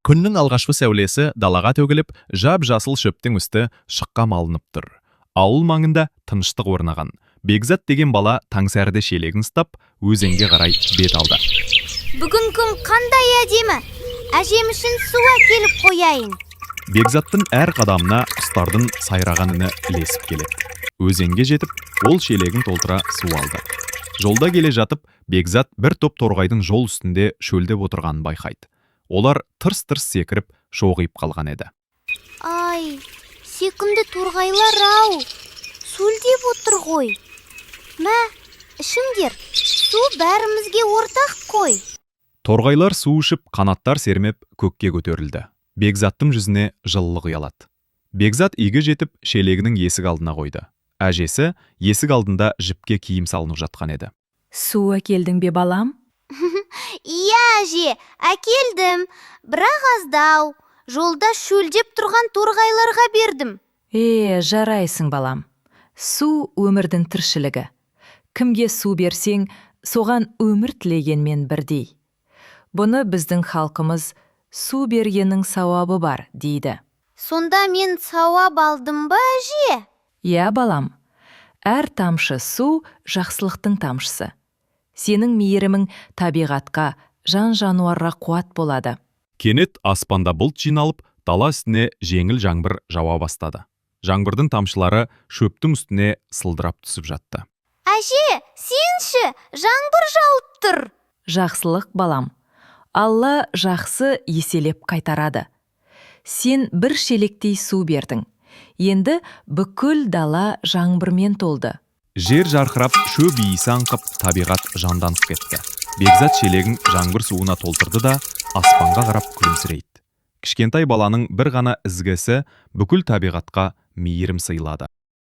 Күннің алғашқы сәулесі далаға төгіліп, жап-жасыл шөптің үсті шыққа малынып тұр. Ауыл маңында тыныштық орнаған. Бекзат деген бала таңсәріде шелегін ұстап, өзенге қарай бет алды. Бүгін күн қандай әдемі. Әжем үшін су әкеліп қояйын. Бекзаттың әр қадамына құстардың сайраған үні ілесіп келеді. Өзенге жетіп, ол шелегін толтыра су алды. Жолда келе жатып, Бекзат бір топ торғайдың жол үстінде шөлдеп отырғанын байқайды. Олар тырс-тырс секіріп, шоғиып қалған еді. Ай, секімді торғайлар-ау, шөлдеп отыр ғой. Мә, ішіңдер, су бәрімізге ортақ қой. Торғайлар су ішіп, қанаттар сермеп, көкке көтерілді. Бекзаттың жүзіне жылылық ұялады. Бекзат үйге жетіп, шелегінің есік алдына қойды. Әжесі есік алдында жіпке киім салынып жатқан еді. Су әкелдің бе балам? Иә, әже, әкелдім. Бірақ аздау. Жолда шөлдеп тұрған торғайларға бердім. Жарайсың балам. Су өмірдің тіршілігі. Кімге су берсең, соған өмір тілегенмен бірдей. Бұны біздің халқымыз су бергеннің сауабы бар, дейді. Сонда мен сауап алдым ба, әже? Иә, балам. Әр тамшы су жақсылықтың тамшысы. Сенің мейірімің табиғатқа, жан-жануарға қуат болады. Кенет аспанда бұлт жиналып, дала үстіне жеңіл жаңбыр жауа бастады. Жаңбырдың тамшылары шөптің үстіне сылдырап түсіп жатты. Әже, сенші, жаңбыр жауып тұр. Жақсылық, балам. Алла жақсы еселеп қайтарады. Сен бір шелектей су бердің. Енді бүкіл дала жаңбырмен толды. Жер жарқырап, шөп иісі аңқып, табиғат жанданып кетті. Бекзат шелегін жаңбыр суына толтырды да, аспанға қарап күлімсірейді. Кішкентай баланың бір ғана ізгісі бүкіл табиғатқа мейірім сыйлады.